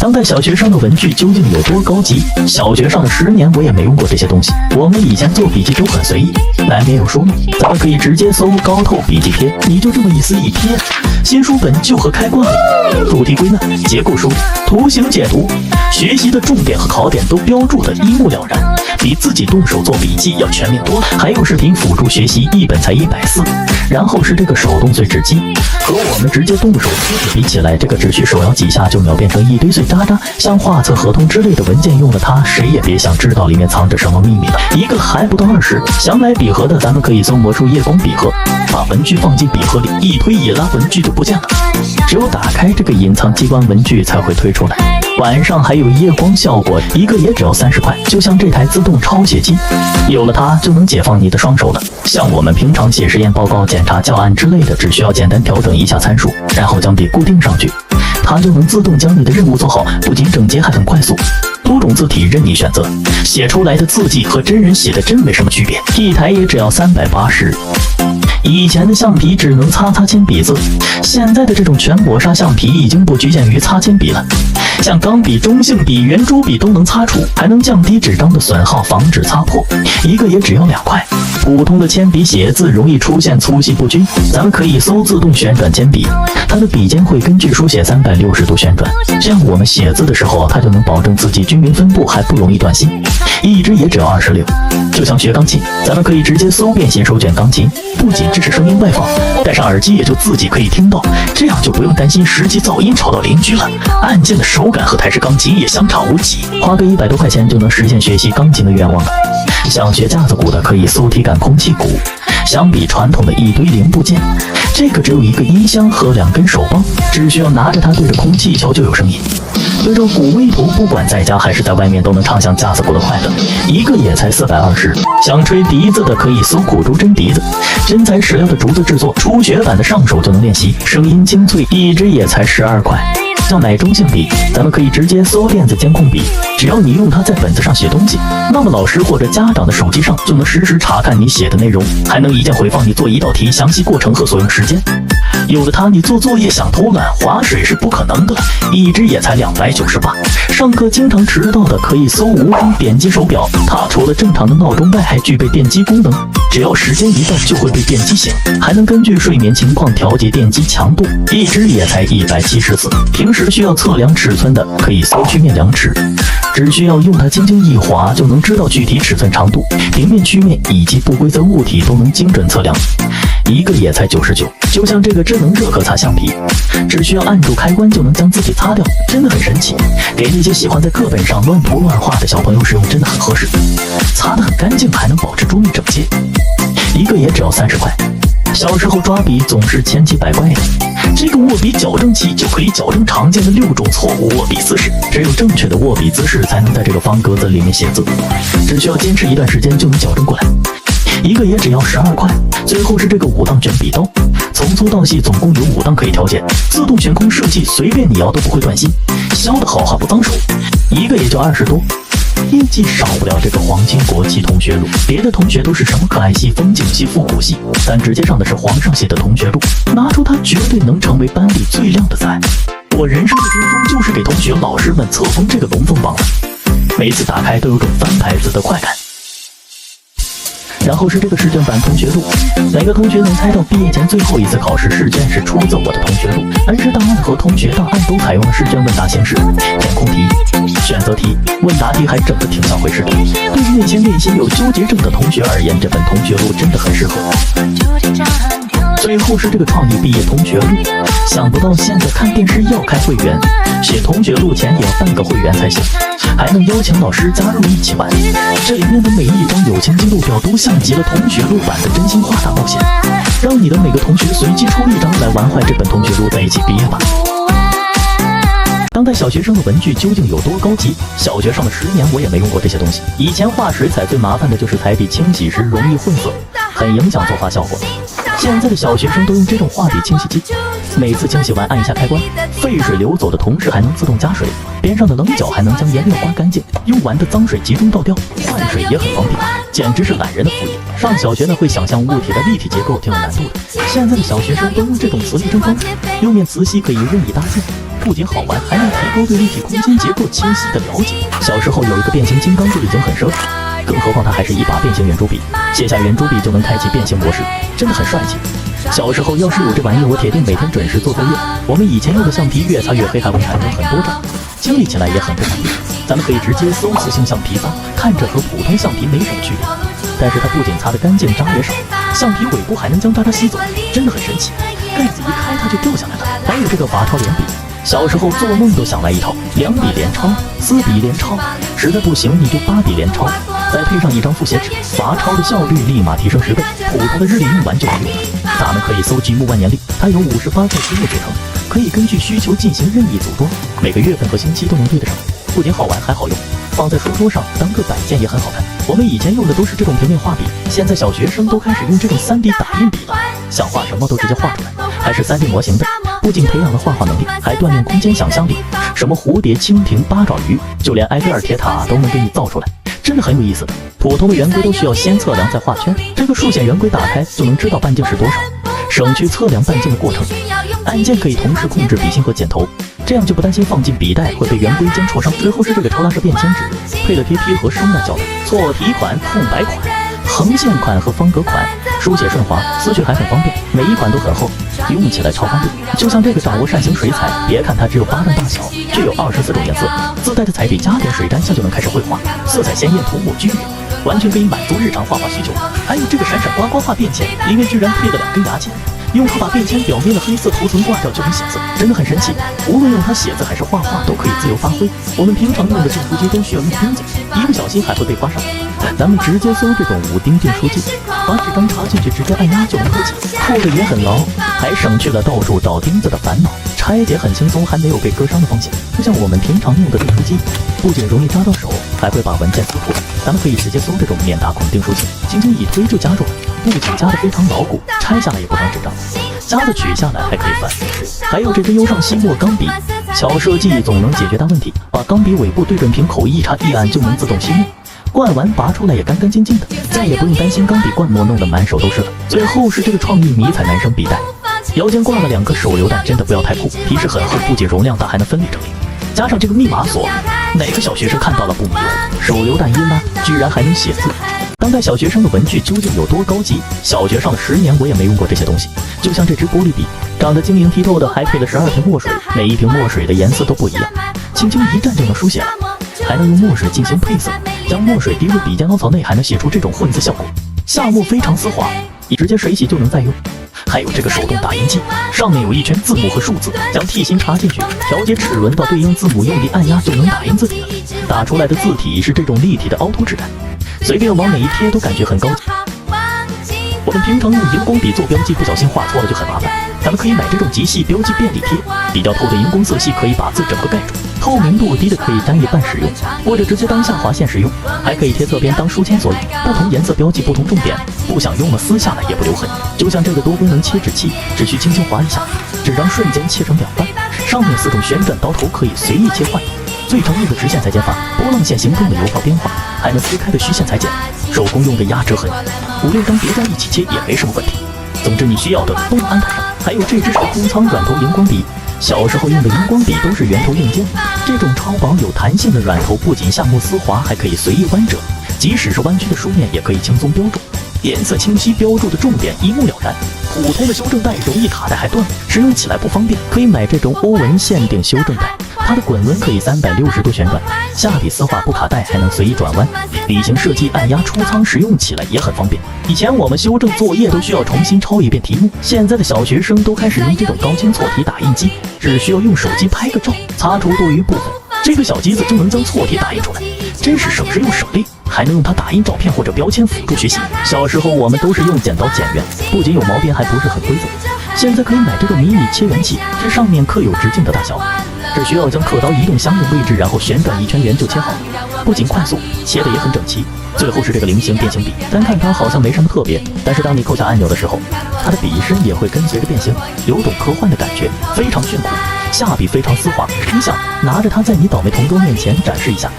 当代小学生的文具究竟有多高级？小学上了10年，我也没用过这些东西。我们以前做笔记都很随意，难免有说嘛，咱们可以直接搜高透笔记贴，你就这么一撕一贴，新书本就和开罐了。主题归纳、结构梳理、图形解读，学习的重点和考点都标注的一目了然，比自己动手做笔记要全面多了。还有视频辅助学习，一本才140，然后是这个手动碎纸机，和我们直接动手贴纸比起来，这个只需手摇几下就秒变成一堆碎渣渣，像画册、合同之类的文件，用了它，谁也别想知道里面藏着什么秘密了。一个还不到20，想买笔盒的，咱们可以搜魔术夜光笔盒，把文具放进笔盒里，一推一拉，文具就不见了。只有打开这个隐藏机关，文具才会推出来。晚上还有夜光效果，一个也只要30块，就像这台自动抄写机，有了它就能解放你的双手了。像我们平常写实验报告、检查教案之类的，只需要简单调整一下参数，然后将笔固定上去，它就能自动将你的任务做好，不仅整洁还很快速。多种字体任你选择，写出来的字迹和真人写的真没什么区别，一台也只要380。以前的橡皮只能擦铅笔字，现在的这种全抹砂橡皮已经不局限于擦铅笔了，像钢笔、中性笔、圆珠笔都能擦除，还能降低纸张的损耗，防止擦破，一个也只要2块。普通的铅笔写字容易出现粗细不均，咱们可以搜自动旋转铅笔，它的笔尖会根据书写360度旋转，这样我们写字的时候它就能保证字迹均匀分布，还不容易断芯。一支也只要26。就像学钢琴，咱们可以直接搜变形手卷钢琴，不仅支持声音外放，戴上耳机也就自己可以听到，这样就不用担心实际噪音吵到邻居了。按键的手感和台式钢琴也相差无几，花个100多块钱就能实现学习钢琴的愿望了。想学架子鼓的可以搜体感空气鼓，相比传统的一堆零部件，这个只有一个音箱和2根手棒，只需要拿着它对着空气敲就有声音。对着鼓微图，不管在家还是在外面都能唱响架子鼓的快乐，一个也才420。想吹笛子的可以搜苦竹真笛子，真材实料的竹子制作，初学版的上手就能练习，声音清脆，一支也才12块。要买中性笔，咱们可以直接搜电子监控笔，只要你用它在本子上写东西，那么老师或者家长的手机上就能实时查看你写的内容，还能一键回放你做一道题详细过程和所用时间。有了它，你做作业想偷懒划水是不可能的了，一支也才298。上课经常迟到的可以搜无声点击手表，它除了正常的闹钟外，还具备电击功能，只要时间一到就会被电击醒，还能根据睡眠情况调节电击强度，一支也才174。平时需要测量尺寸的可以搜曲面量尺，只需要用它轻轻一划就能知道具体尺寸长度，平面、曲面以及不规则物体都能精准测量，一个也才99。就像这个智能热可擦橡皮，只需要按住开关就能将字体擦掉，真的很神奇，给那些喜欢在课本上乱涂乱画的小朋友使用真的很合适，擦得很干净，还能保持桌面整洁，一个也只要30块。小时候抓笔总是千奇百怪的，这个握笔矫正器就可以矫正常见的6种错误握笔姿势，只有正确的握笔姿势才能在这个方格子里面写字，只需要坚持一段时间就能矫正过来，一个也只要12块。最后是这个5档卷笔刀，从粗到细总共有5档可以调节，自动悬空设计，随便你摇都不会断芯，削得好还不脏手，一个也就20多。业绩少不了这个皇亲国戚同学录，别的同学都是什么可爱系、风景系、复古系，但直接上的是皇上写的同学录，拿出它绝对能成为班里最亮的仔。我人生的巅峰就是给同学老师们册封这个龙凤榜了，每次打开都有种翻牌子的快感。然后是这个试卷版同学录，哪个同学能猜到毕业前最后一次考试试卷是出自我的同学录？恩师档案和同学档案都采用了试卷问答形式，填空题、选择题、问答题还整得挺像回事的。对于那些内心有纠结症的同学而言，这本同学录真的很适合。最后是这个创意毕业同学录，想不到现在看电视要开会员，写同学录前也要办个会员才行，还能邀请老师加入一起玩，这里面的每一张友情记录表都像极了同学录版的真心话大冒险，让你的每个同学随机出一张来玩坏这本同学录，在一起毕业吧。当代小学生的文具究竟有多高级？小学上了10年，我也没用过这些东西。以前画水彩最麻烦的就是彩笔清洗时容易混色，很影响作画效果。现在的小学生都用这种画笔清洗机，每次清洗完按一下开关，废水流走的同时还能自动加水，边上的棱角还能将颜料刮干净，用完的脏水集中倒掉，换水也很方便，简直是懒人的副业。上小学呢会想象物体的立体结构挺有难度的，现在的小学生都用这种磁力真方式，六面磁吸可以任意搭建，不仅好玩，还能提高对立体空间结构清晰的了解。小时候有一个变形金刚就已经很奢侈，更何况它还是一把变形圆珠笔，卸下圆珠笔就能开启变形模式，真的很帅气。小时候要是有这玩意，我铁定每天准时做作业。我们以前用的橡皮越擦越黑，还会产生很多渣，清理起来也很不方便。咱们可以直接搜磁性橡皮擦，看着和普通橡皮没什么区别，但是它不仅擦得干净，渣也少，橡皮尾部还能将渣吸走，真的很神奇。盖子一开它就掉下来了。还有这个拔超连笔，小时候做梦都想来一套，2笔连抄、4笔连抄，实在不行你就8笔连抄，再配上一张复写纸，拔抄的效率立马提升10倍，普通的日历用完就没用了。咱们可以搜集木万年历，它由58块积木组成，可以根据需求进行任意组装，每个月份和星期都能对得上，不仅好玩还好用，放在书桌上当个摆件也很好看。我们以前用的都是这种平面画笔，现在小学生都开始用这种3D 打印笔了，想画什么都直接画出来，还是3D 模型的，不仅培养了画画能力，还锻炼空间想象力，什么蝴蝶、蜻蜓、八爪鱼，就连埃菲尔铁塔都能给你造出来，真的很有意思的。普通的圆规都需要先测量再画圈，这个数线圆规打开就能知道半径是多少，省去测量半径的过程。按键可以同时控制笔芯和剪头，这样就不担心放进笔袋会被圆规尖戳伤。最后是这个超拉式便签纸，配了贴贴和双面胶带，错题款、空白款、横线款和方格款，书写顺滑，撕去还很方便，每一款都很厚，用起来超方便。就像这个掌握扇形水彩，别看它只有巴掌大小，却有24种颜色，自带的彩笔加点水沾下就能开始绘画，色彩鲜艳，涂抹均匀，完全可以满足日常画画需求。还有这个闪闪刮刮画便签，里面居然配了2根牙签，用它把便签表面的黑色涂层刮掉就能显色，真的很神奇。无论用它写字还是画画都可以自由发挥。我们平常用的订书机都需要用钉子，一不小心还会被刮伤。咱们直接搜这种5钉订书机，把纸张插进去直接按压就能扣起，扣的也很牢，还省去了到处找钉子的烦恼，拆解很轻松，还没有被割伤的风险。就像我们平常用的订书机，不仅容易扎到手，还会把文件撕破。咱们可以直接搜这种免打孔订书机，轻轻一推就夹住了，不仅夹得非常牢固，拆下来也不伤纸张，夹子取下来还可以翻。还有这支优尚吸墨钢笔，小设计总能解决大问题，把钢笔尾部对准瓶口一插一按就能自动吸墨，灌完拔出来也干干净净的，再也不用担心钢笔灌墨弄得满手都是了。最后是这个创意迷彩男生笔袋，腰间挂了2个手榴弹，真的不要太酷，皮实很厚，不仅容量大还能分离整理，加上这个密码锁，哪个小学生看到了不迷糊？手榴弹一拉居然还能写字。当代小学生的文具究竟有多高级？小学上了10年我也没用过这些东西。就像这支玻璃笔，长得晶莹剔透的，还配了12瓶墨水，每一瓶墨水的颜色都不一样，轻轻一蘸就能书写了，还能用墨水进行配色，将墨水滴入笔尖凹槽内，还能写出这种混字效果，下墨非常丝滑，你直接水洗就能再用。还有这个手动打印机，上面有一圈字母和数字，将 T 芯插进去，调节齿轮到对应字母，用力按压就能打印字体了。打出来的字体是这种立体的凹凸质感，随便往哪一贴都感觉很高级。我们平常用荧光笔做标记，不小心画错了就很麻烦，咱们可以买这种极细标记便利贴，比较透的荧光色系可以把字整个盖住，透明度低的可以单一半使用，或者直接当下划线使用，还可以贴侧边当书签索引，不同颜色标记不同重点，不想用了撕下来也不留痕。就像这个多功能切纸器，只需轻轻划一下，纸张瞬间切成2半，上面4种旋转刀头可以随意切换，最常用的直线裁剪法，波浪线形状的邮票编画，还能撕开的虚线裁剪，手工用的压折痕，5、6张叠在一起切也没什么问题。总之你需要的都能安排上。还有这支是空仓软头荧光笔，小时候用的荧光笔都是圆头硬尖，这种超薄有弹性的软头不仅下墨丝滑，还可以随意弯折，即使是弯曲的书面也可以轻松标注，颜色清晰，标注的重点一目了然。普通的修正带容易卡带还断，使用起来不方便，可以买这种欧文限定修正带，它的滚轮可以360度旋转，下笔丝滑不卡带，还能随意转弯，笔形设计按压出仓，使用起来也很方便。以前我们修正作业都需要重新抄一遍题目，现在的小学生都开始用这种高清错题打印机，只需要用手机拍个照，擦除多余部分，这个小机子就能将错题打印出来，真是省时又省力。还能用它打印照片或者标签辅助学习。小时候我们都是用剪刀剪圆，不仅有毛边还不是很规则。现在可以买这个迷你切圆器，这上面刻有直径的大小，只需要将刻刀移动相应位置，然后旋转一圈圆就切好了，不仅快速，切的也很整齐。最后是这个菱形变形笔，单看它好像没什么特别，但是当你扣下按钮的时候，它的笔身也会跟随着变形，有种科幻的感觉，非常炫酷。下笔非常丝滑，你想拿着它在你倒霉同桌面前展示一下，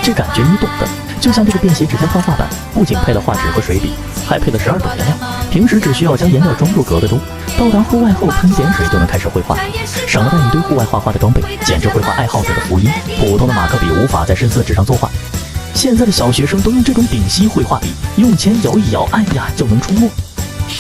这感觉你懂的。就像这个便携指尖画画板，不仅配了画纸和水笔，还配了12种颜料。平时只需要将颜料装入格子中，到达户外后喷点水就能开始绘画，省了带一堆户外画画的装备，简直绘画爱好者的福音。普通的马克笔无法在深色纸上作画，现在的小学生都用这种丙烯绘画笔，用铅摇一摇，按压就能出墨。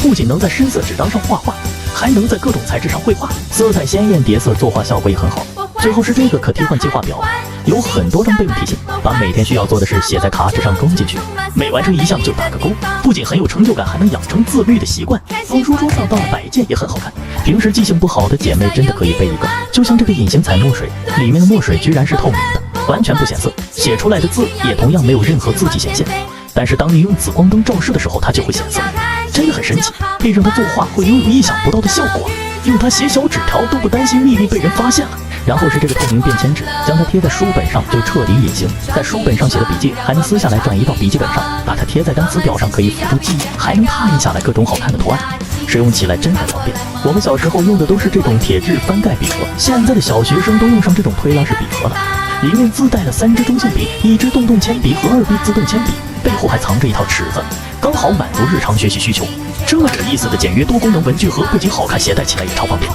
不仅能在深色纸张上画画，还能在各种材质上绘画，色彩鲜艳，叠色作画效果也很好。最后是这个可替换计划表，有很多张备用提醒，把每天需要做的事写在卡纸上装进去，每完成一项就打个勾，不仅很有成就感，还能养成自律的习惯。放书桌上到了摆件也很好看，平时记性不好的姐妹真的可以备一个。就像这个隐形彩墨水，里面的墨水居然是透明的，完全不显色，写出来的字也同样没有任何字迹显现，但是当你用紫光灯照射的时候，它就会显色，真的很神奇。配上它作画会拥有意想不到的效果，用它写小纸条都不担心秘密被人发现了。然后是这个透明便签纸，将它贴在书本上就彻底隐形，在书本上写的笔记还能撕下来转移到笔记本上，把它贴在单词表上可以辅助记忆，还能拓印下来各种好看的图案，使用起来真的方便。我们小时候用的都是这种铁质翻盖笔盒，现在的小学生都用上这种推拉式笔盒了，里面自带了3支中性笔、1支动铅笔和2B自动铅笔，背后还藏着一套尺子，刚好满足日常学习需求。这有意思的简约多功能文具盒不仅好看，携带起来也超方便。